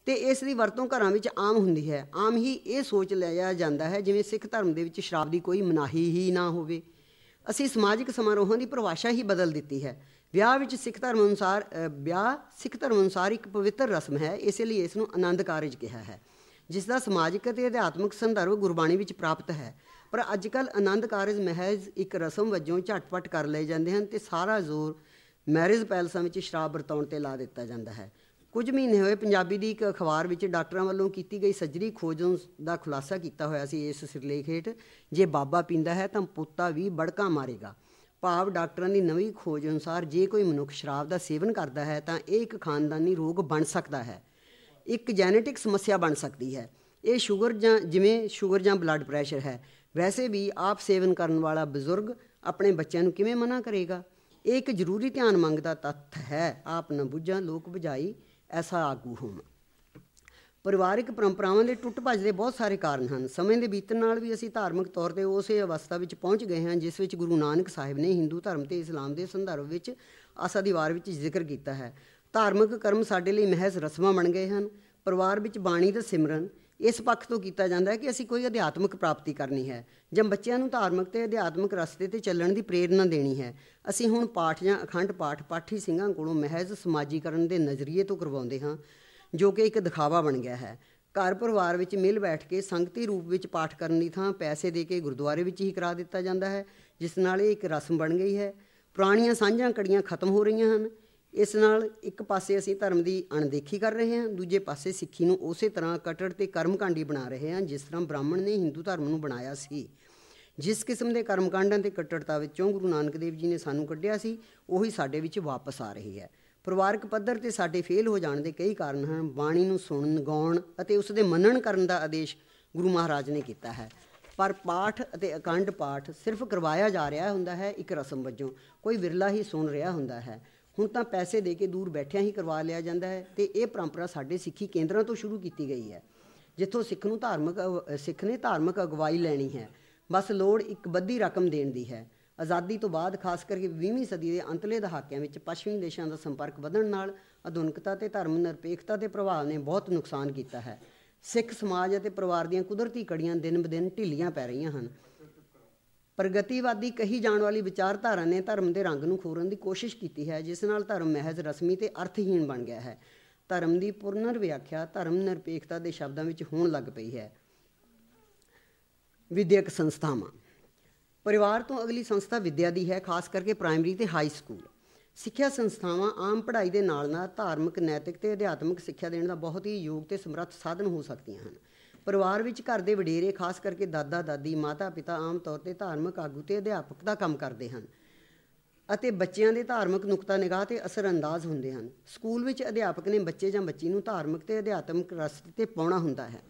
ਤੇ ਇਸ ਦੀ ਵਰਤੋਂ ਘਰਾਂ ਵਿੱਚ ਆਮ ਹੁੰਦੀ ਹੈ। ਆਮ ਹੀ ਇਹ ਸੋਚ ਲਿਆ ਜਾਂਦਾ ਹੈ ਜਿਵੇਂ ਸਿੱਖ ਧਰਮ ਦੇ ਵਿੱਚ ਸ਼ਰਾਬ ਦੀ ਕੋਈ ਮਨਾਹੀ ਹੀ ਨਾ ਹੋਵੇ। ਅਸੀਂ ਸਮਾਜਿਕ ਸਮਾਰੋਹਾਂ ਦੀ ਪਰਿਭਾਸ਼ਾ ਹੀ ਬਦਲ ਦਿੱਤੀ ਹੈ। ਵਿਆਹ ਸਿੱਖ ਧਰਮ ਅਨੁਸਾਰ ਇੱਕ ਪਵਿੱਤਰ ਰਸਮ ਹੈ, ਇਸੇ ਲਈ ਇਸ ਨੂੰ ਆਨੰਦ ਕਾਰਜ ਕਿਹਾ ਹੈ, ਜਿਸ ਦਾ ਸਮਾਜਿਕ ਅਤੇ ਅਧਿਆਤਮਿਕ ਸੰਦਰਭ ਗੁਰਬਾਣੀ ਵਿੱਚ ਪ੍ਰਾਪਤ ਹੈ। ਪਰ ਅੱਜ ਕੱਲ੍ਹ ਆਨੰਦ ਕਾਰਜ ਮਹਿਜ਼ ਇੱਕ ਰਸਮ ਵਜੋਂ ਝਟਪਟ ਕਰ ਲਏ ਜਾਂਦੇ ਹਨ ਅਤੇ ਸਾਰਾ ਜ਼ੋਰ ਮੈਰਿਜ ਪੈਲਸਾਂ ਵਿੱਚ ਸ਼ਰਾਬ ਵਰਤਾਉਣ 'ਤੇ ਲਾ ਦਿੱਤਾ ਜਾਂਦਾ ਹੈ। ਕੁਝ ਮਹੀਨੇ ਹੋਏ ਪੰਜਾਬੀ ਦੀ ਇੱਕ ਅਖਬਾਰ ਵਿੱਚ ਡਾਕਟਰਾਂ ਵੱਲੋਂ ਕੀਤੀ ਗਈ ਸਰਜਰੀ ਖੋਜ ਦਾ ਖੁਲਾਸਾ ਕੀਤਾ ਹੋਇਆ ਸੀ ਇਸ ਸਿਰਲੇਖ ਹੇਠ, ਜੇ ਬਾਬਾ ਪੀਂਦਾ ਹੈ ਤਾਂ ਪੋਤਾ ਵੀ ਬੜਕਾ ਮਾਰੇਗਾ। ਭਾਵ ਡਾਕਟਰਾਂ ਦੀ ਨਵੀਂ ਖੋਜ ਅਨੁਸਾਰ ਜੇ ਕੋਈ ਮਨੁੱਖ ਸ਼ਰਾਬ ਦਾ ਸੇਵਨ ਕਰਦਾ ਹੈ ਤਾਂ ਇਹ ਇੱਕ ਖਾਨਦਾਨੀ ਰੋਗ ਬਣ ਸਕਦਾ ਹੈ, ਇੱਕ ਜੈਨੇਟਿਕ ਸਮੱਸਿਆ ਬਣ ਸਕਦੀ ਹੈ। ਇਹ ਜਿਵੇਂ ਸ਼ੂਗਰ ਜਾਂ ਬਲੱਡ ਪ੍ਰੈਸ਼ਰ ਹੈ। ਵੈਸੇ ਵੀ ਆਪ ਸੇਵਨ ਕਰਨ ਵਾਲਾ ਬਜ਼ੁਰਗ ਆਪਣੇ ਬੱਚਿਆਂ ਨੂੰ ਕਿਵੇਂ ਮਨਾ ਕਰੇਗਾ? ਇਹ ਇੱਕ ਜ਼ਰੂਰੀ ਧਿਆਨ ਮੰਗਦਾ ਤੱਥ ਹੈ। ਆਪ ਨਾ ਬੁੱਝਾਂ ਲੋਕ ਬੁਝਾਈ ਐਸਾ ਆਗੂ ਹੋਣ। ਪਰਿਵਾਰਿਕ ਪਰੰਪਰਾਵਾਂ ਦੇ ਟੁੱਟ ਭੱਜ ਦੇ ਬਹੁਤ ਸਾਰੇ ਕਾਰਨ ਹਨ। ਸਮੇਂ ਦੇ ਬੀਤਣ ਨਾਲ ਵੀ ਅਸੀਂ ਧਾਰਮਿਕ ਤੌਰ 'ਤੇ ਉਸੇ ਅਵਸਥਾ ਵਿੱਚ ਪਹੁੰਚ ਗਏ ਹਾਂ ਜਿਸ ਵਿੱਚ ਗੁਰੂ ਨਾਨਕ ਸਾਹਿਬ ਨੇ ਹਿੰਦੂ ਧਰਮ ਅਤੇ ਇਸਲਾਮ ਦੇ ਸੰਦਰਭ ਵਿੱਚ ਆਸਾ ਦੀ ਵਾਰ ਵਿੱਚ ਜ਼ਿਕਰ ਕੀਤਾ ਹੈ। ਧਾਰਮਿਕ ਕਰਮ ਸਾਡੇ ਲਈ ਮਹਿਜ਼ ਰਸਮਾਂ ਬਣ ਗਏ ਹਨ। ਪਰਿਵਾਰ ਵਿੱਚ ਬਾਣੀ ਦਾ ਸਿਮਰਨ ਇਸ ਪੱਖ ਤੋਂ ਕੀਤਾ ਜਾਂਦਾ ਹੈ ਕਿ ਅਸੀਂ ਕੋਈ ਅਧਿਆਤਮਿਕ ਪ੍ਰਾਪਤੀ ਕਰਨੀ ਹੈ ਜਾਂ ਬੱਚਿਆਂ ਨੂੰ ਧਾਰਮਿਕ ਅਤੇ ਅਧਿਆਤਮਿਕ ਰਸਤੇ 'ਤੇ ਚੱਲਣ ਦੀ ਪ੍ਰੇਰਨਾ ਦੇਣੀ ਹੈ। ਅਸੀਂ ਹੁਣ ਪਾਠ ਜਾਂ ਅਖੰਡ ਪਾਠ ਪਾਠੀ ਸਿੰਘਾਂ ਕੋਲੋਂ ਮਹਿਜ਼ ਸਮਾਜੀਕਰਨ ਦੇ ਨਜ਼ਰੀਏ ਤੋਂ ਕਰਵਾਉਂਦੇ ਹਾਂ, ਜੋ ਕਿ ਇੱਕ ਦਿਖਾਵਾ ਬਣ ਗਿਆ ਹੈ। ਘਰ ਪਰਿਵਾਰ ਵਿੱਚ ਮਿਲ ਬੈਠ ਕੇ ਸੰਗਤੀ ਰੂਪ ਵਿੱਚ ਪਾਠ ਕਰਨ ਦੀ ਥਾਂ ਪੈਸੇ ਦੇ ਕੇ ਗੁਰਦੁਆਰੇ ਵਿੱਚ ਹੀ ਕਰਾ ਦਿੱਤਾ ਜਾਂਦਾ ਹੈ, ਜਿਸ ਨਾਲ ਇਹ ਇੱਕ ਰਸਮ ਬਣ ਗਈ ਹੈ। ਪੁਰਾਣੀਆਂ ਸਾਂਝਾਂ ਕੜੀਆਂ ਖਤਮ ਹੋ ਰਹੀਆਂ ਹਨ। ਇਸ ਨਾਲ ਇੱਕ ਪਾਸੇ ਅਸੀਂ ਧਰਮ ਦੀ ਅਣਦੇਖੀ ਕਰ ਰਹੇ ਹਾਂ, ਦੂਜੇ ਪਾਸੇ ਸਿੱਖੀ ਨੂੰ ਉਸੇ ਤਰ੍ਹਾਂ ਕੱਟੜ ਅਤੇ ਕਰਮਕਾਂਡੀ ਬਣਾ ਰਹੇ ਹਾਂ ਜਿਸ ਤਰ੍ਹਾਂ ਬ੍ਰਾਹਮਣ ਨੇ ਹਿੰਦੂ ਧਰਮ ਨੂੰ ਬਣਾਇਆ ਸੀ। ਜਿਸ ਕਿਸਮ ਦੇ ਕਰਮਕਾਂਡਾਂ ਅਤੇ ਕੱਟੜਤਾ ਵਿੱਚੋਂ ਗੁਰੂ ਨਾਨਕ ਦੇਵ ਜੀ ਨੇ ਸਾਨੂੰ ਕੱਢਿਆ ਸੀ, ਉਹੀ ਸਾਡੇ ਵਿੱਚ ਵਾਪਸ ਆ ਰਹੀ ਹੈ। ਪਰਿਵਾਰਕ ਪੱਧਰ 'ਤੇ ਸਾਡੇ ਫੇਲ ਹੋ ਜਾਣ ਦੇ ਕਈ ਕਾਰਨ ਹਨ। ਬਾਣੀ ਨੂੰ ਸੁਣਨ, ਗਾਉਣ ਅਤੇ ਉਸ ਦੇ ਮੰਨਣ ਕਰਨ ਦਾ ਆਦੇਸ਼ ਗੁਰੂ ਮਹਾਰਾਜ ਨੇ ਕੀਤਾ ਹੈ, ਪਰ ਪਾਠ ਅਤੇ ਅਖੰਡ ਪਾਠ ਸਿਰਫ ਕਰਵਾਇਆ ਜਾ ਰਿਹਾ ਹੁੰਦਾ ਹੈ ਇੱਕ ਰਸਮ ਵਜੋਂ। ਕੋਈ ਵਿਰਲਾ ਹੀ ਸੁਣ ਰਿਹਾ ਹੁੰਦਾ ਹੈ। ਹੁਣ ਤਾਂ ਪੈਸੇ ਦੇ ਕੇ ਦੂਰ ਬੈਠਿਆਂ ਹੀ ਕਰਵਾ ਲਿਆ ਜਾਂਦਾ ਹੈ ਅਤੇ ਇਹ ਪਰੰਪਰਾ ਸਾਡੇ ਸਿੱਖੀ ਕੇਂਦਰਾਂ ਤੋਂ ਸ਼ੁਰੂ ਕੀਤੀ ਗਈ ਹੈ, ਜਿੱਥੋਂ ਸਿੱਖ ਨੇ ਧਾਰਮਿਕ ਅਗਵਾਈ ਲੈਣੀ ਹੈ। ਬਸ ਲੋੜ ਇੱਕ ਬੱਧੀ ਰਕਮ ਦੇਣ ਦੀ ਹੈ। ਆਜ਼ਾਦੀ ਤੋਂ ਬਾਅਦ ਖਾਸ ਕਰਕੇ 20ਵੀਂ ਸਦੀ ਦੇ ਅੰਤਲੇ ਦਹਾਕਿਆਂ ਵਿੱਚ ਪੱਛਮੀ ਦੇਸ਼ਾਂ ਦਾ ਸੰਪਰਕ ਵਧਣ ਨਾਲ ਆਧੁਨਿਕਤਾ ਅਤੇ ਧਰਮ ਨਿਰਪੇਖਤਾ ਦੇ ਪ੍ਰਭਾਵ ਨੇ ਬਹੁਤ ਨੁਕਸਾਨ ਕੀਤਾ ਹੈ। ਸਿੱਖ ਸਮਾਜ ਅਤੇ ਪਰਿਵਾਰ ਦੀਆਂ ਕੁਦਰਤੀ ਕੜੀਆਂ ਦਿਨ ਬ ਦਿਨ ਢਿੱਲੀਆਂ ਪੈ ਰਹੀਆਂ ਹਨ। ਪ੍ਰਗਤੀਵਾਦੀ ਕਹੀ ਜਾਣ ਵਾਲੀ ਵਿਚਾਰਧਾਰਾ ਨੇ ਧਰਮ ਦੇ ਰੰਗ ਨੂੰ ਖੋਰਨ ਦੀ ਕੋਸ਼ਿਸ਼ ਕੀਤੀ ਹੈ, ਜਿਸ ਨਾਲ ਧਰਮ ਮਹਿਜ਼ ਰਸਮੀ ਅਤੇ ਅਰਥਹੀਣ ਬਣ ਗਿਆ ਹੈ। ਧਰਮ ਦੀ ਪੁਨਰ ਵਿਆਖਿਆ ਧਰਮ ਨਿਰਪੇਖਤਾ ਦੇ ਸ਼ਬਦਾਂ ਵਿੱਚ ਹੋਣ ਲੱਗ ਪਈ ਹੈ। ਵਿਦਿਅਕ ਸੰਸਥਾਵਾਂ। ਪਰਿਵਾਰ ਤੋਂ ਅਗਲੀ ਸੰਸਥਾ ਵਿੱਦਿਆ ਦੀ ਹੈ, ਖਾਸ ਕਰਕੇ ਪ੍ਰਾਇਮਰੀ ਅਤੇ ਹਾਈ ਸਕੂਲ। ਸਿੱਖਿਆ ਸੰਸਥਾਵਾਂ ਆਮ ਪੜ੍ਹਾਈ ਦੇ ਨਾਲ ਨਾਲ ਧਾਰਮਿਕ, ਨੈਤਿਕ ਅਤੇ ਅਧਿਆਤਮਿਕ ਸਿੱਖਿਆ ਦੇਣ ਦਾ ਬਹੁਤ ਹੀ ਯੋਗ ਅਤੇ ਸਮਰੱਥ ਸਾਧਨ ਹੋ ਸਕਦੀਆਂ ਹਨ। ਪਰਿਵਾਰ ਵਿੱਚ ਘਰ ਦੇ ਵਡੇਰੇ, ਖਾਸ ਕਰਕੇ ਦਾਦਾ ਦਾਦੀ, ਮਾਤਾ ਪਿਤਾ ਆਮ ਤੌਰ 'ਤੇ ਧਾਰਮਿਕ ਆਗੂ ਅਤੇ ਅਧਿਆਪਕ ਦਾ ਕੰਮ ਕਰਦੇ ਹਨ ਅਤੇ ਬੱਚਿਆਂ ਦੇ ਧਾਰਮਿਕ ਨੁਕਤਾ ਨਿਗਾਹ 'ਤੇ ਅਸਰਅੰਦਾਜ਼ ਹੁੰਦੇ ਹਨ। ਸਕੂਲ ਵਿੱਚ ਅਧਿਆਪਕ ਨੇ ਬੱਚੇ ਜਾਂ ਬੱਚੀ ਨੂੰ ਧਾਰਮਿਕ ਅਤੇ ਅਧਿਆਤਮਿਕ ਰਸਤੇ 'ਤੇ ਪਾਉਣਾ ਹੁੰਦਾ ਹੈ।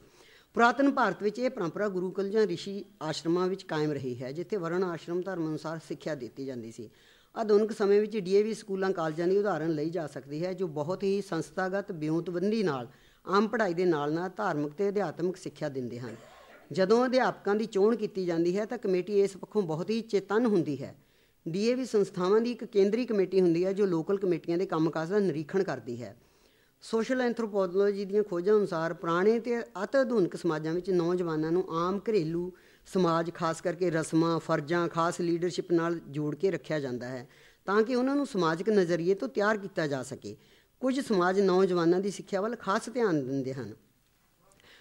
ਪੁਰਾਤਨ ਭਾਰਤ ਵਿੱਚ ਇਹ ਪਰੰਪਰਾ ਗੁਰੂਕੁਲ ਜਾਂ ਰਿਸ਼ੀ ਆਸ਼ਰਮਾਂ ਵਿੱਚ ਕਾਇਮ ਰਹੀ ਹੈ, ਜਿੱਥੇ ਵਰਣ ਆਸ਼ਰਮ ਧਰਮ ਅਨੁਸਾਰ ਸਿੱਖਿਆ ਦਿੱਤੀ ਜਾਂਦੀ ਸੀ। ਆਧੁਨਿਕ ਸਮੇਂ ਵਿੱਚ DAV ਸਕੂਲਾਂ ਕਾਲਜਾਂ ਦੀ ਉਦਾਹਰਨ ਲਈ ਜਾ ਸਕਦੀ ਹੈ, ਜੋ ਬਹੁਤ ਹੀ ਸੰਸਥਾਗਤ ਵਿਉਂਤਬੰਦੀ ਨਾਲ ਆਮ ਪੜ੍ਹਾਈ ਦੇ ਨਾਲ ਨਾਲ ਧਾਰਮਿਕ ਅਤੇ ਅਧਿਆਤਮਿਕ ਸਿੱਖਿਆ ਦਿੰਦੇ ਹਨ। ਜਦੋਂ ਅਧਿਆਪਕਾਂ ਦੀ ਚੋਣ ਕੀਤੀ ਜਾਂਦੀ ਹੈ ਤਾਂ ਕਮੇਟੀ ਇਸ ਪੱਖੋਂ ਬਹੁਤ ਹੀ ਚੇਤੰਨ ਹੁੰਦੀ ਹੈ। DAV ਸੰਸਥਾਵਾਂ ਦੀ ਇੱਕ ਕੇਂਦਰੀ ਕਮੇਟੀ ਹੁੰਦੀ ਹੈ ਜੋ ਲੋਕਲ ਕਮੇਟੀਆਂ ਦੇ ਕੰਮਕਾਜ ਦਾ ਨਿਰੀਖਣ ਕਰਦੀ ਹੈ। ਸੋਸ਼ਲ ਐਂਥਰੋਪੋਲੋਜੀ ਦੀਆਂ ਖੋਜਾਂ ਅਨੁਸਾਰ ਪੁਰਾਣੇ ਅਤੇ ਅਤਿ ਆਧੁਨਿਕ ਸਮਾਜਾਂ ਵਿੱਚ ਨੌਜਵਾਨਾਂ ਨੂੰ ਆਮ ਘਰੇਲੂ ਸਮਾਜ, ਖਾਸ ਕਰਕੇ ਰਸਮਾਂ, ਫਰਜ਼ਾਂ, ਖਾਸ ਲੀਡਰਸ਼ਿਪ ਨਾਲ ਜੋੜ ਕੇ ਰੱਖਿਆ ਜਾਂਦਾ ਹੈ ਤਾਂ ਕਿ ਉਹਨਾਂ ਨੂੰ ਸਮਾਜਿਕ ਨਜ਼ਰੀਏ ਤੋਂ ਤਿਆਰ ਕੀਤਾ ਜਾ ਸਕੇ। ਕੁਝ ਸਮਾਜ ਨੌਜਵਾਨਾਂ ਦੀ ਸਿੱਖਿਆ ਵੱਲ ਖਾਸ ਧਿਆਨ ਦਿੰਦੇ ਹਨ।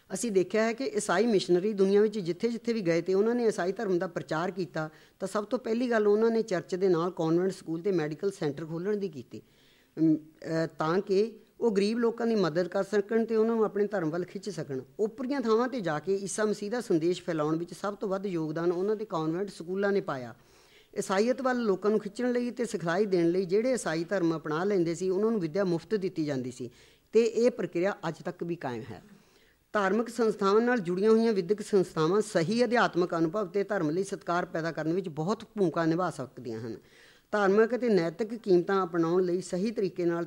ਅਸੀਂ ਦੇਖਿਆ ਹੈ ਕਿ ਈਸਾਈ ਮਿਸ਼ਨਰੀ ਦੁਨੀਆ ਵਿੱਚ ਜਿੱਥੇ ਜਿੱਥੇ ਵੀ ਗਏ ਅਤੇ ਉਹਨਾਂ ਨੇ ਈਸਾਈ ਧਰਮ ਦਾ ਪ੍ਰਚਾਰ ਕੀਤਾ ਤਾਂ ਸਭ ਤੋਂ ਪਹਿਲੀ ਗੱਲ ਉਹਨਾਂ ਨੇ ਚਰਚ ਦੇ ਨਾਲ ਕੌਨਵੈਂਟ ਸਕੂਲ ਅਤੇ ਮੈਡੀਕਲ ਸੈਂਟਰ ਖੋਲ੍ਹਣ ਦੀ ਕੀਤੀ ਤਾਂ ਕਿ ਉਹ ਗਰੀਬ ਲੋਕਾਂ ਦੀ ਮਦਦ ਕਰ ਸਕਣ ਅਤੇ ਉਹਨਾਂ ਨੂੰ ਆਪਣੇ ਧਰਮ ਵੱਲ ਖਿੱਚ ਸਕਣ। ਓਪਰੀਆਂ ਥਾਵਾਂ 'ਤੇ ਜਾ ਕੇ ਈਸਾ ਮਸੀਹ ਦਾ ਸੰਦੇਸ਼ ਫੈਲਾਉਣ ਵਿੱਚ ਸਭ ਤੋਂ ਵੱਧ ਯੋਗਦਾਨ ਉਹਨਾਂ ਦੇ ਕੌਨਵੈਂਟ ਸਕੂਲਾਂ ਨੇ ਪਾਇਆ। ਈਸਾਈਅਤ ਵੱਲ ਲੋਕਾਂ ਨੂੰ ਖਿੱਚਣ ਲਈ ਅਤੇ ਸਿਖਲਾਈ ਦੇਣ ਲਈ ਜਿਹੜੇ ਈਸਾਈ ਧਰਮ ਅਪਣਾ ਲੈਂਦੇ ਸੀ ਉਹਨਾਂ ਨੂੰ ਵਿੱਦਿਆ ਮੁਫਤ ਦਿੱਤੀ ਜਾਂਦੀ ਸੀ ਅਤੇ ਇਹ ਪ੍ਰਕਿਰਿਆ ਅੱਜ ਤੱਕ ਵੀ ਕਾਇਮ ਹੈ। ਧਾਰਮਿਕ ਸੰਸਥਾਵਾਂ ਨਾਲ ਜੁੜੀਆਂ ਹੋਈਆਂ ਵਿਦਿਅਕ ਸੰਸਥਾਵਾਂ ਸਹੀ ਅਧਿਆਤਮਿਕ ਅਨੁਭਵ ਅਤੇ ਧਰਮ ਲਈ ਸਤਿਕਾਰ ਪੈਦਾ ਕਰਨ ਵਿੱਚ ਬਹੁਤ ਭੂਮਿਕਾ ਨਿਭਾ ਸਕਦੀਆਂ ਹਨ। ਧਾਰਮਿਕ ਅਤੇ ਨੈਤਿਕ ਕੀਮਤਾਂ ਅਪਣਾਉਣ ਲਈ ਸਹੀ ਤਰੀਕੇ ਨਾਲ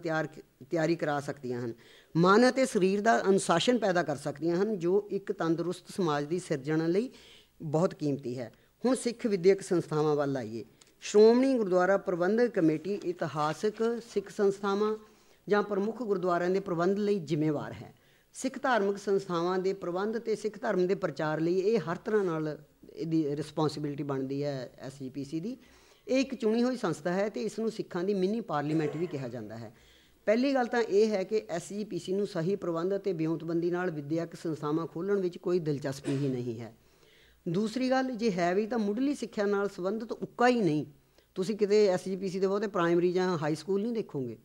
ਤਿਆਰੀ ਕਰਾ ਸਕਦੀਆਂ ਹਨ। ਮਨ ਅਤੇ ਸਰੀਰ ਦਾ ਅਨੁਸ਼ਾਸਨ ਪੈਦਾ ਕਰ ਸਕਦੀਆਂ ਹਨ, ਜੋ ਇੱਕ ਤੰਦਰੁਸਤ ਸਮਾਜ ਦੀ ਸਿਰਜਣਾ ਲਈ ਬਹੁਤ ਕੀਮਤੀ ਹੈ। ਹੁਣ ਸਿੱਖ ਵਿਦਿਅਕ ਸੰਸਥਾਵਾਂ ਵੱਲ ਆਈਏ। ਸ਼੍ਰੋਮਣੀ ਗੁਰਦੁਆਰਾ ਪ੍ਰਬੰਧਕ ਕਮੇਟੀ ਇਤਿਹਾਸਕ ਸਿੱਖ ਸੰਸਥਾਵਾਂ ਜਾਂ ਪ੍ਰਮੁੱਖ ਗੁਰਦੁਆਰਿਆਂ ਦੇ ਪ੍ਰਬੰਧ ਲਈ ਜ਼ਿੰਮੇਵਾਰ ਹੈ। ਸਿੱਖ ਧਾਰਮਿਕ ਸੰਸਥਾਵਾਂ ਦੇ ਪ੍ਰਬੰਧ ਅਤੇ ਸਿੱਖ ਧਰਮ ਦੇ ਪ੍ਰਚਾਰ ਲਈ ਇਹ ਹਰ ਤਰ੍ਹਾਂ ਨਾਲ ਇਹਦੀ ਰਿਸਪੌਂਸਿਬਿਲਿਟੀ ਬਣਦੀ ਹੈ SGPC ਦੀ। ਇਹ ਇੱਕ ਚੁਣੀ ਹੋਈ ਸੰਸਥਾ ਹੈ ਅਤੇ ਇਸ ਨੂੰ ਸਿੱਖਾਂ ਦੀ ਮਿੰਨੀ ਪਾਰਲੀਮੈਂਟ ਵੀ ਕਿਹਾ ਜਾਂਦਾ ਹੈ। ਪਹਿਲੀ ਗੱਲ ਤਾਂ ਇਹ ਹੈ ਕਿ SGPC ਨੂੰ ਸਹੀ ਪ੍ਰਬੰਧ ਅਤੇ ਵਿਉਂਤਬੰਦੀ ਨਾਲ ਵਿੱਦਿਅਕ ਸੰਸਥਾਵਾਂ ਖੋਲ੍ਹਣ ਵਿੱਚ ਕੋਈ ਦਿਲਚਸਪੀ ਹੀ ਨਹੀਂ ਹੈ। ਦੂਸਰੀ ਗੱਲ, ਜੇ ਹੈ ਵੀ ਤਾਂ ਮੁੱਢਲੀ ਸਿੱਖਿਆ ਨਾਲ ਸੰਬੰਧਿਤ ਉੱਕਾ ਹੀ ਨਹੀਂ। ਤੁਸੀਂ ਕਿਤੇ SGPC ਦੇ ਬਹੁਤੇ ਪ੍ਰਾਇਮਰੀ ਜਾਂ ਹਾਈ ਸਕੂਲ ਨਹੀਂ ਦੇਖੋਗੇ।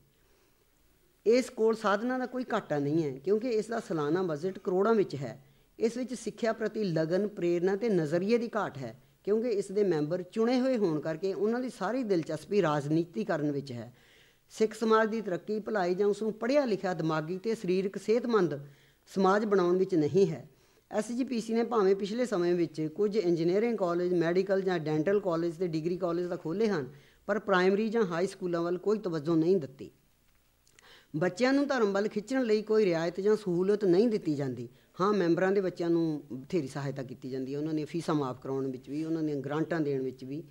ਇਸ ਕੋਲ ਸਾਧਨਾਂ ਦਾ ਕੋਈ ਘਾਟਾ ਨਹੀਂ ਹੈ ਕਿਉਂਕਿ ਇਸ ਦਾ ਸਾਲਾਨਾ ਬਜਟ ਕਰੋੜਾਂ ਵਿੱਚ ਹੈ। ਇਸ ਵਿੱਚ ਸਿੱਖਿਆ ਪ੍ਰਤੀ ਲਗਨ, ਪ੍ਰੇਰਨਾ ਅਤੇ ਨਜ਼ਰੀਏ ਦੀ ਘਾਟ ਹੈ ਕਿਉਂਕਿ ਇਸ ਦੇ ਮੈਂਬਰ ਚੁਣੇ ਹੋਏ ਹੋਣ ਕਰਕੇ ਉਹਨਾਂ ਦੀ ਸਾਰੀ ਦਿਲਚਸਪੀ ਰਾਜਨੀਤੀਕਰਨ ਵਿੱਚ ਹੈ। ਸਿੱਖ ਸਮਾਜ ਦੀ ਤਰੱਕੀ, ਭਲਾਈ ਜਾਂ ਉਸ ਨੂੰ ਪੜ੍ਹਿਆ ਲਿਖਿਆ, ਦਿਮਾਗੀ ਅਤੇ ਸਰੀਰਕ ਸਿਹਤਮੰਦ ਸਮਾਜ ਬਣਾਉਣ ਵਿੱਚ ਨਹੀਂ ਹੈ। SGPC ਨੇ ਭਾਵੇਂ ਪਿਛਲੇ ਸਮੇਂ ਵਿੱਚ ਕੁਝ ਇੰਜੀਨੀਅਰਿੰਗ ਕਾਲਜ, ਮੈਡੀਕਲ ਜਾਂ ਡੈਂਟਲ ਕਾਲਜ ਅਤੇ ਡਿਗਰੀ ਕਾਲਜ ਤਾਂ ਖੋਲ੍ਹੇ ਹਨ, ਪਰ ਪ੍ਰਾਇਮਰੀ ਜਾਂ ਹਾਈ ਸਕੂਲਾਂ ਵੱਲ ਕੋਈ ਤਵੱਜੋ ਨਹੀਂ ਦਿੱਤੀ। ਬੱਚਿਆਂ ਨੂੰ ਧਰਮ ਵੱਲ ਖਿੱਚਣ ਲਈ ਕੋਈ ਰਿਆਇਤ ਜਾਂ ਸਹੂਲਤ ਨਹੀਂ ਦਿੱਤੀ ਜਾਂਦੀ। ਹਾਂ, ਮੈਂਬਰਾਂ ਦੇ ਬੱਚਿਆਂ ਨੂੰ ਬਥੇਰੀ ਸਹਾਇਤਾ ਕੀਤੀ ਜਾਂਦੀ ਹੈ, ਉਹਨਾਂ ਦੀਆਂ ਫੀਸਾਂ ਮਾਫ਼ ਕਰਾਉਣ ਵਿੱਚ ਵੀ, ਉਹਨਾਂ ਦੀਆਂ ਗ੍ਰਾਂਟਾਂ ਦੇਣ ਵਿੱਚ ਵੀ।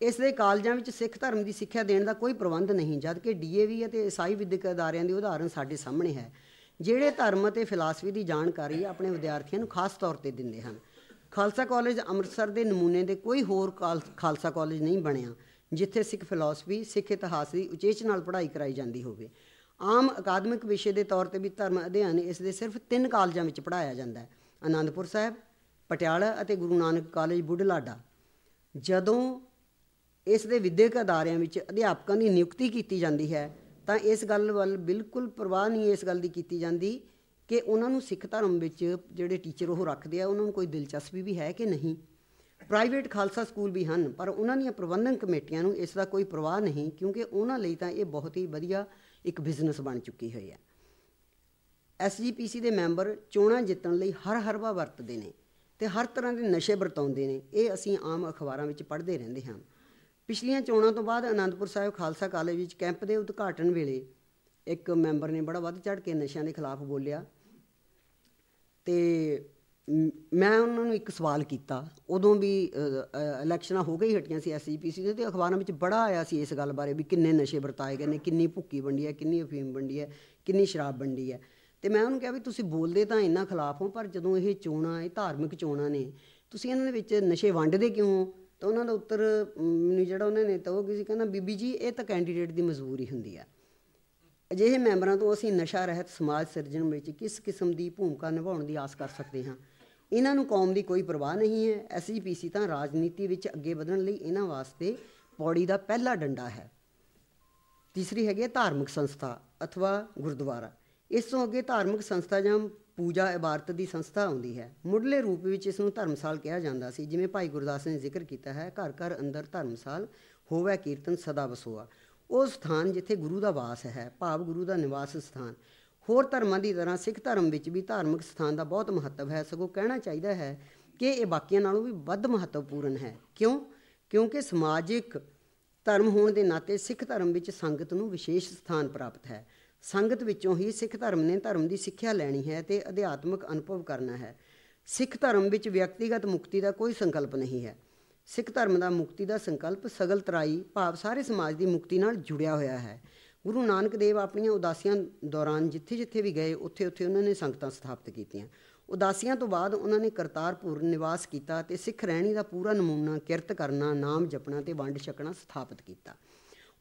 ਇਸ ਦੇ ਕਾਲਜਾਂ ਵਿੱਚ ਸਿੱਖ ਧਰਮ ਦੀ ਸਿੱਖਿਆ ਦੇਣ ਦਾ ਕੋਈ ਪ੍ਰਬੰਧ ਨਹੀਂ, ਜਦਕਿ DAV ਅਤੇ ਈਸਾਈ ਵਿੱਦਿਅਕ ਅਦਾਰਿਆਂ ਦੀ ਉਦਾਹਰਣ ਸਾਡੇ ਸਾਹਮਣੇ ਹੈ, ਜਿਹੜੇ ਧਰਮ ਅਤੇ ਫਿਲਾਸਫੀ ਦੀ ਜਾਣਕਾਰੀ ਆਪਣੇ ਵਿਦਿਆਰਥੀਆਂ ਨੂੰ ਖਾਸ ਤੌਰ 'ਤੇ ਦਿੰਦੇ ਹਨ। ਖਾਲਸਾ ਕਾਲਜ ਅੰਮ੍ਰਿਤਸਰ ਦੇ ਨਮੂਨੇ ਦੇ ਕੋਈ ਹੋਰ ਖਾਲਸਾ ਕਾਲਜ ਨਹੀਂ ਬਣਿਆ ਜਿੱਥੇ ਸਿੱਖ ਫਿਲਾਸਫੀ, ਸਿੱਖ ਇਤਿਹਾਸ ਦੀ ਉਚੇਚ ਨਾਲ ਪੜ੍ਹਾਈ ਕਰਾਈ ਜਾਂਦੀ ਹੋਵੇ। ਆਮ ਅਕਾਦਮਿਕ ਵਿਸ਼ੇ ਦੇ ਤੌਰ 'ਤੇ ਵੀ ਧਰਮ ਅਧਿਐਨ ਇਸ ਦੇ ਸਿਰਫ 3 ਕਾਲਜਾਂ ਵਿੱਚ ਪੜ੍ਹਾਇਆ ਜਾਂਦਾ ਹੈ, ਅਨੰਦਪੁਰ ਸਾਹਿਬ, ਪਟਿਆਲਾ ਅਤੇ ਗੁਰੂ ਨਾਨਕ ਕਾਲਜ ਬੁਢਲਾਡਾ। ਜਦੋਂ ਇਸ ਦੇ ਵਿੱਦਿਅਕ ਅਦਾਰਿਆਂ ਵਿੱਚ ਅਧਿਆਪਕਾਂ ਦੀ ਨਿਯੁਕਤੀ ਕੀਤੀ ਜਾਂਦੀ ਹੈ ਤਾਂ ਇਸ ਗੱਲ ਵੱਲ ਬਿਲਕੁਲ ਪਰਵਾਹ ਨਹੀਂ ਇਸ ਗੱਲ ਦੀ ਕੀਤੀ ਜਾਂਦੀ ਕਿ ਉਹਨਾਂ ਨੂੰ ਸਿੱਖ ਧਰਮ ਵਿੱਚ ਜਿਹੜੇ ਟੀਚਰ ਉਹ ਰੱਖਦੇ ਆ ਉਹਨਾਂ ਨੂੰ ਕੋਈ ਦਿਲਚਸਪੀ ਵੀ ਹੈ ਕਿ ਨਹੀਂ। ਪ੍ਰਾਈਵੇਟ ਖਾਲਸਾ ਸਕੂਲ ਵੀ ਹਨ ਪਰ ਉਹਨਾਂ ਦੀਆਂ ਪ੍ਰਬੰਧਨ ਕਮੇਟੀਆਂ ਨੂੰ ਇਸ ਦਾ ਕੋਈ ਪਰਵਾਹ ਨਹੀਂ ਕਿਉਂਕਿ ਉਹਨਾਂ ਲਈ ਤਾਂ ਇਹ ਬਹੁਤ ਹੀ ਵਧੀਆ ਇੱਕ ਬਿਜ਼ਨਸ ਬਣ ਚੁੱਕੀ ਹੋਈ ਹੈ। SGPC ਦੇ ਮੈਂਬਰ ਚੋਣਾਂ ਜਿੱਤਣ ਲਈ ਹਰ ਹਰਬਾ ਵਰਤਦੇ ਨੇ ਅਤੇ ਹਰ ਤਰ੍ਹਾਂ ਦੇ ਨਸ਼ੇ ਵਰਤਾਉਂਦੇ ਨੇ। ਇਹ ਅਸੀਂ ਆਮ ਅਖਬਾਰਾਂ ਵਿੱਚ ਪੜ੍ਹਦੇ ਰਹਿੰਦੇ ਹਾਂ। ਪਿਛਲੀਆਂ ਚੋਣਾਂ ਤੋਂ ਬਾਅਦ ਅਨੰਦਪੁਰ ਸਾਹਿਬ ਖਾਲਸਾ ਕਾਲਜ ਵਿੱਚ ਕੈਂਪ ਦੇ ਉਦਘਾਟਨ ਵੇਲੇ ਇੱਕ ਮੈਂਬਰ ਨੇ ਬੜਾ ਵੱਧ ਚੜ੍ਹ ਕੇ ਨਸ਼ਿਆਂ ਦੇ ਖਿਲਾਫ ਬੋਲਿਆ ਅਤੇ ਮੈਂ ਉਹਨਾਂ ਨੂੰ ਇੱਕ ਸਵਾਲ ਕੀਤਾ। ਉਦੋਂ ਵੀ ਇਲੈਕਸ਼ਨਾਂ ਹੋ ਕੇ ਹੀ ਹਟੀਆਂ ਸੀ SGPC ਦੇ, ਅਤੇ ਅਖਬਾਰਾਂ ਵਿੱਚ ਬੜਾ ਆਇਆ ਸੀ ਇਸ ਗੱਲ ਬਾਰੇ ਵੀ ਕਿੰਨੇ ਨਸ਼ੇ ਵਰਤਾਏ ਗਏ ਨੇ, ਕਿੰਨੀ ਭੁੱਕੀ ਵੰਡੀ ਹੈ, ਕਿੰਨੀ ਅਫੀਮ ਵੰਡੀ ਹੈ, ਕਿੰਨੀ ਸ਼ਰਾਬ ਵੰਡੀ ਹੈ। ਅਤੇ ਮੈਂ ਉਹਨੂੰ ਕਿਹਾ ਵੀ ਤੁਸੀਂ ਬੋਲਦੇ ਤਾਂ ਇਹਨਾਂ ਖਿਲਾਫ ਹੋ ਪਰ ਜਦੋਂ ਇਹ ਚੋਣਾਂ, ਇਹ ਧਾਰਮਿਕ ਚੋਣਾਂ ਨੇ, ਤੁਸੀਂ ਇਹਨਾਂ ਦੇ ਵਿੱਚ ਨਸ਼ੇ ਵੰਡਦੇ ਕਿਉਂ ਹੋ? ਤਾਂ ਉਹਨਾਂ ਦਾ ਉੱਤਰ ਮੈਨੂੰ ਜਿਹੜਾ ਉਹਨਾਂ ਨੇ ਤਾਂ ਉਹ ਸੀ, ਕਹਿੰਦਾ ਬੀਬੀ ਜੀ ਇਹ ਤਾਂ ਕੈਂਡੀਡੇਟ ਦੀ ਮਜਬੂਰੀ ਹੁੰਦੀ ਹੈ। ਅਜਿਹੇ ਮੈਂਬਰਾਂ ਤੋਂ ਅਸੀਂ ਨਸ਼ਾ ਰਹਿਤ ਸਮਾਜ ਸਿਰਜਣ ਵਿੱਚ ਕਿਸ ਕਿਸਮ ਦੀ ਭੂਮਿਕਾ ਨਿਭਾਉਣ ਦੀ ਆਸ ਕਰ ਸਕਦੇ ਹਾਂ? ਇਹਨਾਂ ਨੂੰ ਕੌਮ ਦੀ ਕੋਈ ਪਰਵਾਹ ਨਹੀਂ ਹੈ। SGPC ਤਾਂ ਰਾਜਨੀਤੀ ਵਿੱਚ ਅੱਗੇ ਵਧਣ ਲਈ ਇਹਨਾਂ ਵਾਸਤੇ ਪੌੜੀ ਦਾ ਪਹਿਲਾ ਡੰਡਾ ਹੈ। ਤੀਸਰੀ ਹੈਗੀ ਹੈ ਧਾਰਮਿਕ ਸੰਸਥਾ ਅਥਵਾ ਗੁਰਦੁਆਰਾ। ਇਸ ਤੋਂ ਅੱਗੇ ਧਾਰਮਿਕ ਸੰਸਥਾ ਜਾਂ ਪੂਜਾ ਇਬਾਰਤ ਦੀ ਸੰਸਥਾ ਆਉਂਦੀ ਹੈ। ਮੁੱਢਲੇ ਰੂਪ ਵਿੱਚ ਇਸ ਨੂੰ ਧਰਮਸਾਲ ਕਿਹਾ ਜਾਂਦਾ ਸੀ, ਜਿਵੇਂ ਭਾਈ ਗੁਰਦਾਸ ਨੇ ਜ਼ਿਕਰ ਕੀਤਾ ਹੈ, ਘਰ ਘਰ ਅੰਦਰ ਧਰਮਸਾਲ ਹੋਵੇ ਕੀਰਤਨ ਸਦਾ ਵਸੋਆ। ਉਹ ਸਥਾਨ ਜਿੱਥੇ ਗੁਰੂ ਦਾ ਵਾਸ ਹੈ, ਭਾਵ ਗੁਰੂ ਦਾ ਨਿਵਾਸ ਸਥਾਨ। ਹੋਰ ਧਰਮਾਂ ਦੀ ਤਰ੍ਹਾਂ ਸਿੱਖ ਧਰਮ ਵਿੱਚ ਵੀ ਧਾਰਮਿਕ ਸਥਾਨ ਦਾ ਬਹੁਤ ਮਹੱਤਵ ਹੈ, ਸਗੋਂ ਕਹਿਣਾ ਚਾਹੀਦਾ ਹੈ ਕਿ ਇਹ ਬਾਕੀਆਂ ਨਾਲੋਂ ਵੀ ਵੱਧ ਮਹੱਤਵਪੂਰਨ ਹੈ। ਕਿਉਂਕਿ ਸਮਾਜਿਕ ਧਰਮ ਹੋਣ ਦੇ ਨਾਤੇ ਸਿੱਖ ਧਰਮ ਵਿੱਚ ਸੰਗਤ ਨੂੰ ਵਿਸ਼ੇਸ਼ ਸਥਾਨ ਪ੍ਰਾਪਤ ਹੈ। ਸੰਗਤ ਵਿੱਚੋਂ ਹੀ ਸਿੱਖ ਧਰਮ ਨੇ ਧਰਮ ਦੀ ਸਿੱਖਿਆ ਲੈਣੀ ਹੈ ਅਤੇ ਅਧਿਆਤਮਿਕ ਅਨੁਭਵ ਕਰਨਾ ਹੈ। ਸਿੱਖ ਧਰਮ ਵਿੱਚ ਵਿਅਕਤੀਗਤ ਮੁਕਤੀ ਦਾ ਕੋਈ ਸੰਕਲਪ ਨਹੀਂ ਹੈ। ਸਿੱਖ ਧਰਮ ਦਾ ਮੁਕਤੀ ਦਾ ਸੰਕਲਪ ਸਗਲ ਤਰਾਈ ਭਾਵ ਸਾਰੇ ਸਮਾਜ ਦੀ ਮੁਕਤੀ ਨਾਲ ਜੁੜਿਆ ਹੋਇਆ ਹੈ। ਗੁਰੂ ਨਾਨਕ ਦੇਵ ਆਪਣੀਆਂ ਉਦਾਸੀਆਂ ਦੌਰਾਨ ਜਿੱਥੇ ਜਿੱਥੇ ਵੀ ਗਏ ਉੱਥੇ ਉੱਥੇ ਉਹਨਾਂ ਨੇ ਸੰਗਤਾਂ ਸਥਾਪਿਤ ਕੀਤੀਆਂ। ਉਦਾਸੀਆਂ ਤੋਂ ਬਾਅਦ ਉਹਨਾਂ ਨੇ ਕਰਤਾਰਪੁਰ ਨਿਵਾਸ ਕੀਤਾ ਅਤੇ ਸਿੱਖ ਰਹਿਣੀ ਦਾ ਪੂਰਾ ਨਮੂਨਾ ਕਿਰਤ ਕਰਨਾ, ਨਾਮ ਜਪਣਾ ਅਤੇ ਵੰਡ ਛਕਣਾ ਸਥਾਪਿਤ ਕੀਤਾ।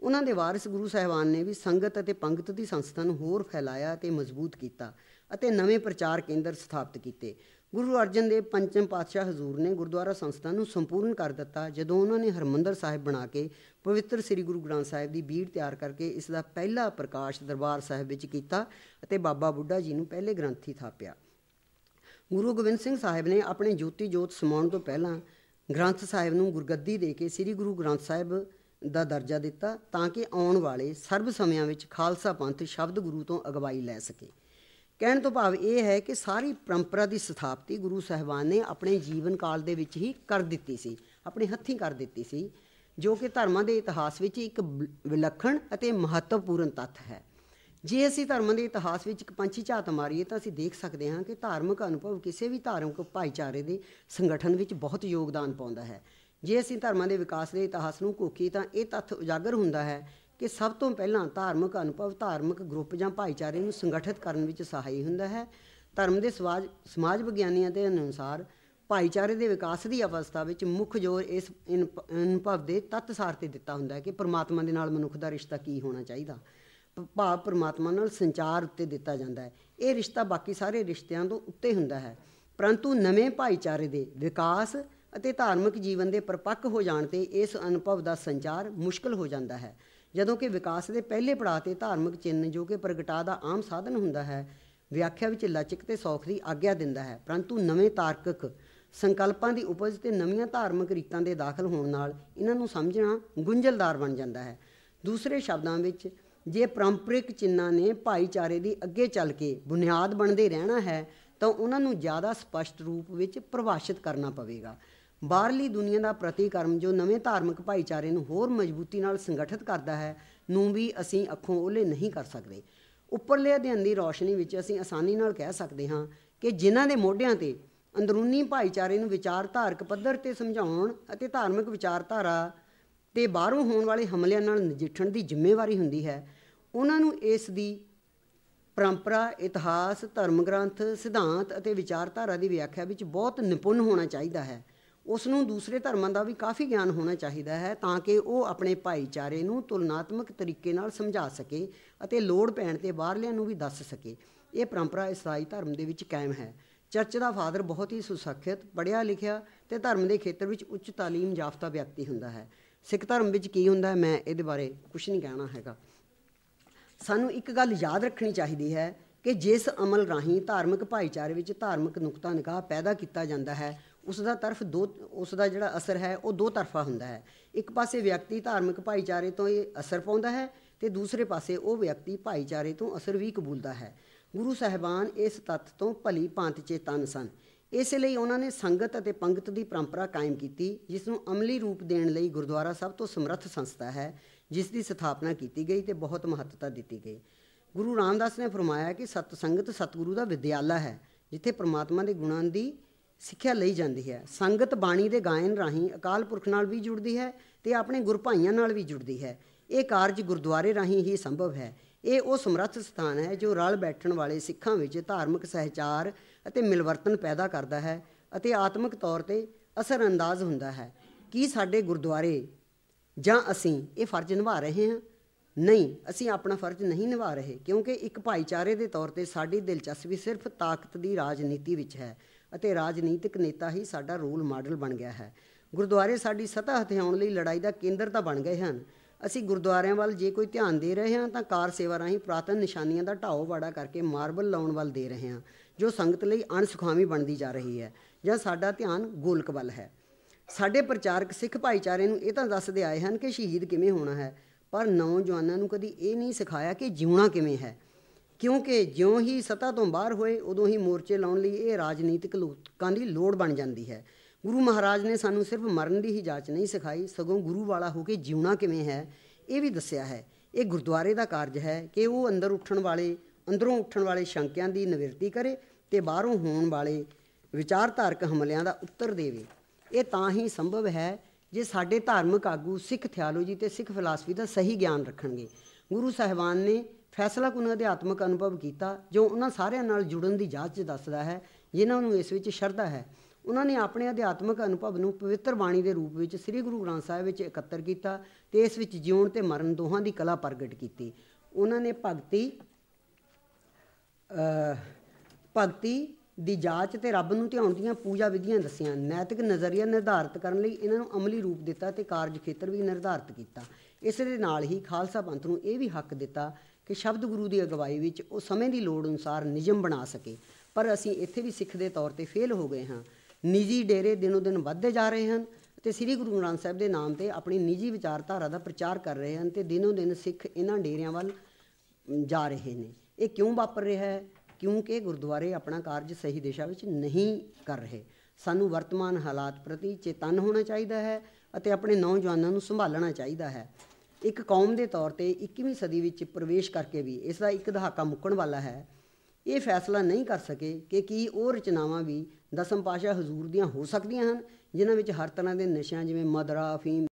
ਉਹਨਾਂ ਦੇ ਵਾਰਿਸ ਗੁਰੂ ਸਾਹਿਬਾਨ ਨੇ ਵੀ ਸੰਗਤ ਅਤੇ ਪੰਗਤ ਦੀ ਸੰਸਥਾ ਨੂੰ ਹੋਰ ਫੈਲਾਇਆ ਅਤੇ ਮਜ਼ਬੂਤ ਕੀਤਾ ਅਤੇ ਨਵੇਂ ਪ੍ਰਚਾਰ ਕੇਂਦਰ ਸਥਾਪਿਤ ਕੀਤੇ। ਗੁਰੂ ਅਰਜਨ ਦੇਵ ਪੰਚਮ ਪਾਤਸ਼ਾਹ ਹਜ਼ੂਰ ਨੇ ਗੁਰਦੁਆਰਾ ਸੰਸਥਾ ਨੂੰ ਸੰਪੂਰਨ ਕਰ ਦਿੱਤਾ ਜਦੋਂ ਉਹਨਾਂ ਨੇ ਹਰਿਮੰਦਰ ਸਾਹਿਬ ਬਣਾ ਕੇ ਪਵਿੱਤਰ ਸ੍ਰੀ ਗੁਰੂ ਗ੍ਰੰਥ ਸਾਹਿਬ ਦੀ ਬੀੜ ਤਿਆਰ ਕਰਕੇ ਇਸ ਦਾ ਪਹਿਲਾ ਪ੍ਰਕਾਸ਼ ਦਰਬਾਰ ਸਾਹਿਬ ਵਿੱਚ ਕੀਤਾ ਅਤੇ ਬਾਬਾ ਬੁੱਢਾ ਜੀ ਨੂੰ ਪਹਿਲੇ ਗ੍ਰੰਥੀ ਥਾਪਿਆ। ਗੁਰੂ ਗੋਬਿੰਦ ਸਿੰਘ ਸਾਹਿਬ ਨੇ ਆਪਣੇ ਜੋਤੀ ਜੋਤ ਸਮਾਉਣ ਤੋਂ ਪਹਿਲਾਂ ਗ੍ਰੰਥ ਸਾਹਿਬ ਨੂੰ ਗੁਰਗੱਦੀ ਦੇ ਕੇ ਸ੍ਰੀ ਗੁਰੂ ਗ੍ਰੰਥ ਸਾਹਿਬ ਦਾ ਦਰਜਾ ਦਿੱਤਾ ਤਾਂ ਕਿ ਆਉਣ ਵਾਲੇ ਸਰਬ ਸਮਿਆਂ ਵਿੱਚ ਖਾਲਸਾ ਪੰਥ ਸ਼ਬਦ ਗੁਰੂ ਤੋਂ ਅਗਵਾਈ ਲੈ ਸਕੇ। ਕਹਿਣ ਤੋਂ ਭਾਵ ਇਹ ਹੈ ਕਿ ਸਾਰੀ ਪਰੰਪਰਾ ਦੀ ਸਥਾਪਤੀ ਗੁਰੂ ਸਾਹਿਬਾਨ ਨੇ ਆਪਣੇ ਜੀਵਨ ਕਾਲ ਦੇ ਵਿੱਚ ਹੀ ਕਰ ਦਿੱਤੀ ਸੀ, ਆਪਣੇ ਹੱਥੀਂ ਕਰ ਦਿੱਤੀ ਸੀ, ਜੋ ਕਿ ਧਰਮਾਂ ਦੇ ਇਤਿਹਾਸ ਵਿੱਚ ਇੱਕ ਵਿਲੱਖਣ ਅਤੇ ਮਹੱਤਵਪੂਰਨ ਤੱਥ ਹੈ। ਜੇ ਅਸੀਂ ਧਰਮਾਂ ਦੇ ਇਤਿਹਾਸ ਵਿੱਚ ਇੱਕ ਪੰਛੀ ਝਾਤ ਮਾਰੀਏ ਤਾਂ ਅਸੀਂ ਦੇਖ ਸਕਦੇ ਹਾਂ ਕਿ ਧਾਰਮਿਕ ਅਨੁਭਵ ਕਿਸੇ ਵੀ ਧਾਰਮਿਕ ਭਾਈਚਾਰੇ ਦੇ ਸੰਗਠਨ ਵਿੱਚ ਬਹੁਤ ਯੋਗਦਾਨ ਪਾਉਂਦਾ ਹੈ। ਜੇ ਅਸੀਂ ਧਰਮਾਂ ਦੇ ਵਿਕਾਸ ਦੇ ਇਤਿਹਾਸ ਨੂੰ ਘੋਖੀਏ ਤਾਂ ਇਹ ਤੱਥ ਉਜਾਗਰ ਹੁੰਦਾ ਹੈ ਕਿ ਸਭ ਤੋਂ ਪਹਿਲਾਂ ਧਾਰਮਿਕ ਅਨੁਭਵ ਧਾਰਮਿਕ ਗਰੁੱਪ ਜਾਂ ਭਾਈਚਾਰੇ ਨੂੰ ਸੰਗਠਿਤ ਕਰਨ ਵਿੱਚ ਸਹਾਈ ਹੁੰਦਾ ਹੈ। ਧਰਮ ਦੇ ਸਮਾਜ ਵਿਗਿਆਨੀਆਂ ਦੇ ਅਨੁਸਾਰ ਭਾਈਚਾਰੇ ਦੇ ਵਿਕਾਸ ਦੀ ਅਵਸਥਾ ਵਿੱਚ ਮੁੱਖ ਜ਼ੋਰ ਇਸ ਅਨੁਭਵ ਦੇ ਤੱਤਸਾਰ 'ਤੇ ਦਿੱਤਾ ਹੁੰਦਾ ਹੈ ਕਿ ਪਰਮਾਤਮਾ ਦੇ ਨਾਲ ਮਨੁੱਖ ਦਾ ਰਿਸ਼ਤਾ ਕੀ ਹੋਣਾ ਚਾਹੀਦਾ। ਭਾਵ ਪਰਮਾਤਮਾ ਨਾਲ ਸੰਚਾਰ ਉੱਤੇ ਦਿੱਤਾ ਜਾਂਦਾ ਹੈ। ਇਹ ਰਿਸ਼ਤਾ ਬਾਕੀ ਸਾਰੇ ਰਿਸ਼ਤਿਆਂ ਤੋਂ ਉੱਤੇ ਹੁੰਦਾ ਹੈ, ਪਰੰਤੂ ਨਵੇਂ ਭਾਈਚਾਰੇ ਦੇ ਵਿਕਾਸ ਅਤੇ ਧਾਰਮਿਕ ਜੀਵਨ ਦੇ ਪਰਿਪੱਕ ਹੋ ਜਾਣ 'ਤੇ ਇਸ ਅਨੁਭਵ ਦਾ ਸੰਚਾਰ ਮੁਸ਼ਕਲ ਹੋ ਜਾਂਦਾ ਹੈ। ਜਦੋਂ ਕਿ ਵਿਕਾਸ ਦੇ ਪਹਿਲੇ ਪੜਾਅ 'ਤੇ ਧਾਰਮਿਕ ਚਿੰਨ੍ਹ ਜੋ ਕਿ ਪ੍ਰਗਟਾਅ ਦਾ ਆਮ ਸਾਧਨ ਹੁੰਦਾ ਹੈ, ਵਿਆਖਿਆ ਵਿੱਚ ਲਚਕ ਤੇ ਸੌਖ ਦੀ ਆਗਿਆ ਦਿੰਦਾ ਹੈ, ਪਰੰਤੂ ਨਵੇਂ ਤਾਰਕਿਕ ਸੰਕਲਪਾਂ ਦੀ ਉਪਜ ਤੇ ਨਵੀਆਂ ਧਾਰਮਿਕ ਰੀਤਾਂ ਦੇ ਦਾਖਲ ਹੋਣ ਨਾਲ ਇਹਨਾਂ ਨੂੰ ਸਮਝਣਾ ਗੁੰਝਲਦਾਰ ਬਣ ਜਾਂਦਾ ਹੈ। ਦੂਸਰੇ ਸ਼ਬਦਾਂ ਵਿੱਚ ਜੇ ਪਰੰਪਰਿਕ ਚਿੰਨ੍ਹਾਂ ਨੇ ਭਾਈਚਾਰੇ ਦੀ ਅੱਗੇ ਚੱਲ ਕੇ ਬੁਨਿਆਦ ਬਣਦੇ ਰਹਿਣਾ ਹੈ ਤਾਂ ਉਹਨਾਂ ਨੂੰ ਜ਼ਿਆਦਾ ਸਪਸ਼ਟ ਰੂਪ ਵਿੱਚ ਪਰਿਭਾਸ਼ਿਤ ਕਰਨਾ ਪਵੇਗਾ। ਬਾਹਰਲੀ ਦੁਨੀਆ ਦਾ ਪ੍ਰਤੀਕਰਮ ਜੋ ਨਵੇਂ ਧਾਰਮਿਕ ਭਾਈਚਾਰੇ ਨੂੰ ਹੋਰ ਮਜ਼ਬੂਤੀ ਨਾਲ ਸੰਗਠਿਤ ਕਰਦਾ ਹੈ ਨੂੰ ਵੀ ਅਸੀਂ ਅੱਖੋਂ ਓਹਲੇ ਨਹੀਂ ਕਰ ਸਕਦੇ। ਉੱਪਰਲੇ ਅਧਿਐਨ ਦੀ ਰੌਸ਼ਨੀ ਵਿੱਚ ਅਸੀਂ ਆਸਾਨੀ ਨਾਲ ਕਹਿ ਸਕਦੇ ਹਾਂ ਕਿ ਜਿਨ੍ਹਾਂ ਦੇ ਮੋਢਿਆਂ 'ਤੇ ਅੰਦਰੂਨੀ ਭਾਈਚਾਰੇ ਨੂੰ ਵਿਚਾਰਧਾਰਕ ਪੱਧਰ 'ਤੇ ਸਮਝਾਉਣ ਅਤੇ ਧਾਰਮਿਕ ਵਿਚਾਰਧਾਰਾ ਤੇ ਬਾਹਰੋਂ ਹੋਣ ਵਾਲੇ ਹਮਲਿਆਂ ਨਾਲ ਨਜਿੱਠਣ ਦੀ ਜ਼ਿੰਮੇਵਾਰੀ ਹੁੰਦੀ ਹੈ, ਉਹਨਾਂ ਨੂੰ ਇਸ ਦੀ ਪਰੰਪਰਾ, ਇਤਿਹਾਸ, ਧਰਮ ਗ੍ਰੰਥ, ਸਿਧਾਂਤ ਅਤੇ ਵਿਚਾਰਧਾਰਾ ਦੀ ਵਿਆਖਿਆ ਵਿੱਚ ਬਹੁਤ ਨਿਪੁੰਨ ਹੋਣਾ ਚਾਹੀਦਾ ਹੈ। ਉਸ ਨੂੰ ਦੂਸਰੇ ਧਰਮਾਂ ਦਾ ਵੀ ਕਾਫੀ ਗਿਆਨ ਹੋਣਾ ਚਾਹੀਦਾ ਹੈ ਤਾਂ ਕਿ ਉਹ ਆਪਣੇ ਭਾਈਚਾਰੇ ਨੂੰ ਤੁਲਨਾਤਮਕ ਤਰੀਕੇ ਨਾਲ ਸਮਝਾ ਸਕੇ ਅਤੇ ਲੋੜ ਪੈਣ 'ਤੇ ਬਾਹਰਲਿਆਂ ਨੂੰ ਵੀ ਦੱਸ ਸਕੇ। ਇਹ ਪਰੰਪਰਾ ਈਸਾਈ ਧਰਮ ਦੇ ਵਿੱਚ ਕਾਇਮ ਹੈ। ਚਰਚ ਦਾ ਫਾਦਰ ਬਹੁਤ ਹੀ ਸੁਸੱਖਿਅਤ, ਪੜ੍ਹਿਆ ਲਿਖਿਆ ਅਤੇ ਧਰਮ ਦੇ ਖੇਤਰ ਵਿੱਚ ਉੱਚ ਤਾਲੀਮ ਯਾਫਤਾ ਵਿਅਕਤੀ ਹੁੰਦਾ ਹੈ। ਸਿੱਖ ਧਰਮ ਵਿੱਚ ਕੀ ਹੁੰਦਾ ਹੈ, ਮੈਂ ਇਹਦੇ ਬਾਰੇ ਕੁਛ ਨਹੀਂ ਕਹਿਣਾ ਹੈਗਾ। ਸਾਨੂੰ ਇੱਕ ਗੱਲ ਯਾਦ ਰੱਖਣੀ ਚਾਹੀਦੀ ਹੈ ਕਿ ਜਿਸ ਅਮਲ ਰਾਹੀਂ ਧਾਰਮਿਕ ਭਾਈਚਾਰੇ ਵਿੱਚ ਧਾਰਮਿਕ ਨੁਕਤਾ ਨਿਗਾਹ ਪੈਦਾ ਕੀਤਾ ਜਾਂਦਾ ਹੈ ਉਸ ਦਾ ਜਿਹੜਾ ਅਸਰ ਹੈ ਉਹ ਦੋ ਤਰਫਾ ਹੁੰਦਾ ਹੈ। ਇੱਕ ਪਾਸੇ ਵਿਅਕਤੀ ਧਾਰਮਿਕ ਭਾਈਚਾਰੇ ਤੋਂ ਇਹ ਅਸਰ ਪਾਉਂਦਾ ਹੈ ਅਤੇ ਦੂਸਰੇ ਪਾਸੇ ਉਹ ਵਿਅਕਤੀ ਭਾਈਚਾਰੇ ਤੋਂ ਅਸਰ ਵੀ ਕਬੂਲਦਾ ਹੈ। ਗੁਰੂ ਸਾਹਿਬਾਨ ਇਸ ਤੱਥ ਤੋਂ ਭਲੀ ਭਾਂਤ ਚੇਤੰਨ ਸਨ। ਇਸੇ ਲਈ ਉਹਨਾਂ ਨੇ ਸੰਗਤ ਅਤੇ ਪੰਗਤ ਦੀ ਪਰੰਪਰਾ ਕਾਇਮ ਕੀਤੀ, ਜਿਸ ਨੂੰ ਅਮਲੀ ਰੂਪ ਦੇਣ ਲਈ ਗੁਰਦੁਆਰਾ ਸਭ ਤੋਂ ਸਮਰੱਥ ਸੰਸਥਾ ਹੈ, ਜਿਸ ਦੀ ਸਥਾਪਨਾ ਕੀਤੀ ਗਈ ਅਤੇ ਬਹੁਤ ਮਹੱਤਤਾ ਦਿੱਤੀ ਗਈ। ਗੁਰੂ ਰਾਮਦਾਸ ਨੇ ਫਰਮਾਇਆ ਕਿ ਸਤ ਸੰਗਤ ਸਤਿਗੁਰੂ ਦਾ ਵਿਦਿਆਲਾ ਹੈ, ਜਿੱਥੇ ਪ੍ਰਮਾਤਮਾ ਦੇ ਗੁਣਾਂ ਦੀ ਸਿੱਖਿਆ ਲਈ ਜਾਂਦੀ ਹੈ। ਸੰਗਤ ਬਾਣੀ ਦੇ ਗਾਇਨ ਰਾਹੀਂ ਅਕਾਲ ਪੁਰਖ ਨਾਲ ਵੀ ਜੁੜਦੀ ਹੈ ਅਤੇ ਆਪਣੇ ਗੁਰ ਭਾਈਆਂ ਨਾਲ ਵੀ ਜੁੜਦੀ ਹੈ। ਇਹ ਕਾਰਜ ਗੁਰਦੁਆਰੇ ਰਾਹੀਂ ਹੀ ਸੰਭਵ ਹੈ। ਇਹ ਉਹ ਸਮਰੱਥ ਸਥਾਨ ਹੈ ਜੋ ਰਲ ਬੈਠਣ ਵਾਲੇ ਸਿੱਖਾਂ ਵਿੱਚ ਧਾਰਮਿਕ ਸਹਿਚਾਰ ਅਤੇ ਮਿਲਵਰਤਨ ਪੈਦਾ ਕਰਦਾ ਹੈ ਅਤੇ ਆਤਮਿਕ ਤੌਰ 'ਤੇ ਅਸਰ ਅੰਦਾਜ਼ ਹੁੰਦਾ ਹੈ। ਕੀ ਸਾਡੇ ਗੁਰਦੁਆਰੇ ਜਾਂ ਅਸੀਂ ਇਹ ਫਰਜ਼ ਨਿਭਾ ਰਹੇ ਹਾਂ? ਨਹੀਂ, ਅਸੀਂ ਆਪਣਾ ਫਰਜ਼ ਨਹੀਂ ਨਿਭਾ ਰਹੇ, ਕਿਉਂਕਿ ਇੱਕ ਭਾਈਚਾਰੇ ਦੇ ਤੌਰ 'ਤੇ ਸਾਡੀ ਦਿਲਚਸਪੀ ਸਿਰਫ ਤਾਕਤ ਦੀ ਰਾਜਨੀਤੀ ਵਿੱਚ ਹੈ ਅਤੇ ਰਾਜਨੀਤਿਕ ਨੇਤਾ ਹੀ ਸਾਡਾ ਰੋਲ ਮਾਡਲ ਬਣ ਗਿਆ ਹੈ। ਗੁਰਦੁਆਰੇ ਸਾਡੀ ਸਤ੍ਹਾ ਹਥਿਆਉਣ ਲਈ ਲੜਾਈ ਦਾ ਕੇਂਦਰ ਤਾਂ ਬਣ ਗਏ ਹਨ। ਅਸੀਂ ਗੁਰਦੁਆਰਿਆਂ ਵੱਲ ਜੇ ਕੋਈ ਧਿਆਨ ਦੇ ਰਹੇ ਹਾਂ ਤਾਂ ਕਾਰ ਸੇਵਾ ਰਾਹੀਂ ਪੁਰਾਤਨ ਨਿਸ਼ਾਨੀਆਂ ਦਾ ਢਾਓ ਵਾੜਾ ਕਰਕੇ ਮਾਰਬਲ ਲਾਉਣ ਵੱਲ ਦੇ ਰਹੇ ਹਾਂ, ਜੋ ਸੰਗਤ ਲਈ ਅਣਸੁਖਾਵੀਂ ਬਣਦੀ ਜਾ ਰਹੀ ਹੈ, ਜਾਂ ਸਾਡਾ ਧਿਆਨ ਗੋਲਕ ਵੱਲ ਹੈ। ਸਾਡੇ ਪ੍ਰਚਾਰਕ ਸਿੱਖ ਭਾਈਚਾਰੇ ਨੂੰ ਇਹ ਤਾਂ ਦੱਸਦੇ ਆਏ ਹਨ ਕਿ ਸ਼ਹੀਦ ਕਿਵੇਂ ਹੋਣਾ ਹੈ, ਪਰ ਨੌਜਵਾਨਾਂ ਨੂੰ ਕਦੀ ਇਹ ਨਹੀਂ ਸਿਖਾਇਆ ਕਿ ਜਿਉਣਾ ਕਿਵੇਂ ਹੈ, ਕਿਉਂਕਿ ਜਿਉਂ ਹੀ ਸੱਤਾ ਤੋਂ ਬਾਹਰ ਹੋਏ ਉਦੋਂ ਹੀ ਮੋਰਚੇ ਲਾਉਣ ਲਈ ਇਹ ਰਾਜਨੀਤਿਕ ਲੋਕਾਂ ਦੀ ਲੋੜ ਬਣ ਜਾਂਦੀ ਹੈ। ਗੁਰੂ ਮਹਾਰਾਜ ਨੇ ਸਾਨੂੰ ਸਿਰਫ ਮਰਨ ਦੀ ਹੀ ਜਾਚ ਨਹੀਂ ਸਿਖਾਈ, ਸਗੋਂ ਗੁਰੂ ਵਾਲਾ ਹੋ ਕੇ ਜਿਉਣਾ ਕਿਵੇਂ ਹੈ ਇਹ ਵੀ ਦੱਸਿਆ ਹੈ। ਇਹ ਗੁਰਦੁਆਰੇ ਦਾ ਕਾਰਜ ਹੈ ਕਿ ਉਹ ਅੰਦਰੋਂ ਉੱਠਣ ਵਾਲੇ ਸ਼ੰਕਿਆਂ ਦੀ ਨਿਵਰਤੀ ਕਰੇ ਅਤੇ ਬਾਹਰੋਂ ਹੋਣ ਵਾਲੇ ਵਿਚਾਰਧਾਰਕ ਹਮਲਿਆਂ ਦਾ ਉੱਤਰ ਦੇਵੇ। ਇਹ ਤਾਂ ਹੀ ਸੰਭਵ ਹੈ ਜੇ ਸਾਡੇ ਧਾਰਮਿਕ ਆਗੂ ਸਿੱਖ ਥਿਆਲੋਜੀ ਅਤੇ ਸਿੱਖ ਫਿਲਾਸਫੀ ਦਾ ਸਹੀ ਗਿਆਨ ਰੱਖਣਗੇ। ਗੁਰੂ ਸਾਹਿਬਾਨ ਨੇ ਫੈਸਲਾਕੁਨ ਅਧਿਆਤਮਿਕ ਅਨੁਭਵ ਕੀਤਾ ਜੋ ਉਹਨਾਂ ਸਾਰਿਆਂ ਨਾਲ ਜੁੜਨ ਦੀ ਜਾਂਚ ਦੱਸਦਾ ਹੈ ਜਿਨ੍ਹਾਂ ਨੂੰ ਇਸ ਵਿੱਚ ਸ਼ਰਧਾ ਹੈ। ਉਹਨਾਂ ਨੇ ਆਪਣੇ ਅਧਿਆਤਮਿਕ ਅਨੁਭਵ ਨੂੰ ਪਵਿੱਤਰ ਬਾਣੀ ਦੇ ਰੂਪ ਵਿੱਚ ਸ੍ਰੀ ਗੁਰੂ ਗ੍ਰੰਥ ਸਾਹਿਬ ਵਿੱਚ ਇਕੱਤਰ ਕੀਤਾ ਅਤੇ ਇਸ ਵਿੱਚ ਜਿਉਣ ਅਤੇ ਮਰਨ ਦੋਹਾਂ ਦੀ ਕਲਾ ਪ੍ਰਗਟ ਕੀਤੀ। ਉਹਨਾਂ ਨੇ ਭਗਤੀ ਦੀ ਜਾਂਚ ਅਤੇ ਰੱਬ ਨੂੰ ਧਿਆਉਣ ਦੀਆਂ ਪੂਜਾ ਵਿਧੀਆਂ ਦੱਸੀਆਂ। ਨੈਤਿਕ ਨਜ਼ਰੀਆ ਨਿਰਧਾਰਿਤ ਕਰਨ ਲਈ ਇਹਨਾਂ ਨੂੰ ਅਮਲੀ ਰੂਪ ਦਿੱਤਾ ਅਤੇ ਕਾਰਜ ਖੇਤਰ ਵੀ ਨਿਰਧਾਰਿਤ ਕੀਤਾ। ਇਸ ਦੇ ਨਾਲ ਹੀ ਖਾਲਸਾ ਪੰਥ ਨੂੰ ਇਹ ਵੀ ਹੱਕ ਦਿੱਤਾ ਕਿ ਸ਼ਬਦ ਗੁਰੂ ਦੀ ਅਗਵਾਈ ਵਿੱਚ ਉਹ ਸਮੇਂ ਦੀ ਲੋੜ ਅਨੁਸਾਰ ਨਿਯਮ ਬਣਾ ਸਕੇ। ਪਰ ਅਸੀਂ ਇੱਥੇ ਵੀ ਸਿੱਖ ਦੇ ਤੌਰ 'ਤੇ ਫੇਲ ਹੋ ਗਏ ਹਾਂ। ਨਿੱਜੀ ਡੇਰੇ ਦਿਨੋਂ ਦਿਨ ਵੱਧਦੇ ਜਾ ਰਹੇ ਹਨ ਅਤੇ ਸ੍ਰੀ ਗੁਰੂ ਗ੍ਰੰਥ ਸਾਹਿਬ ਦੇ ਨਾਮ 'ਤੇ ਆਪਣੀ ਨਿੱਜੀ ਵਿਚਾਰਧਾਰਾ ਦਾ ਪ੍ਰਚਾਰ ਕਰ ਰਹੇ ਹਨ ਅਤੇ ਦਿਨੋਂ ਦਿਨ ਸਿੱਖ ਇਹਨਾਂ ਡੇਰਿਆਂ ਵੱਲ ਜਾ ਰਹੇ ਨੇ। ਇਹ ਕਿਉਂ ਵਾਪਰ ਰਿਹਾ ਹੈ? ਕਿਉਂਕਿ ਗੁਰਦੁਆਰੇ ਆਪਣਾ ਕਾਰਜ ਸਹੀ ਦਿਸ਼ਾ ਵਿੱਚ ਨਹੀਂ ਕਰ ਰਹੇ। ਸਾਨੂੰ ਵਰਤਮਾਨ ਹਾਲਾਤ ਪ੍ਰਤੀ ਚੇਤੰਨ ਹੋਣਾ ਚਾਹੀਦਾ ਹੈ ਅਤੇ ਆਪਣੇ ਨੌਜਵਾਨਾਂ ਨੂੰ ਸੰਭਾਲਣਾ ਚਾਹੀਦਾ ਹੈ। ਇੱਕ ਕੌਮ ਦੇ ਤੌਰ 'ਤੇ 21ਵੀਂ ਸਦੀ ਵਿੱਚ ਪ੍ਰਵੇਸ਼ ਕਰਕੇ ਵੀ ਇਸ ਦਾ ਇੱਕ ਦਹਾਕਾ ਮੁੱਕਣ ਵਾਲਾ ਹੈ। ਇਹ ਫੈਸਲਾ ਨਹੀਂ ਕਰ ਸਕੇ ਕਿ ਕੀ ਉਹ ਰਚਨਾਵਾਂ ਵੀ ਦਸਮ ਪਾਤਸ਼ਾਹ ਹਜ਼ੂਰ ਦੀਆਂ ਹੋ ਸਕਦੀਆਂ ਹਨ, ਜਿਨ੍ਹਾਂ ਵਿੱਚ ਹਰ ਤਰ੍ਹਾਂ ਦੇ ਨਸ਼ਿਆਂ ਜਿਵੇਂ ਮਦਰਾ, ਅਫੀਮ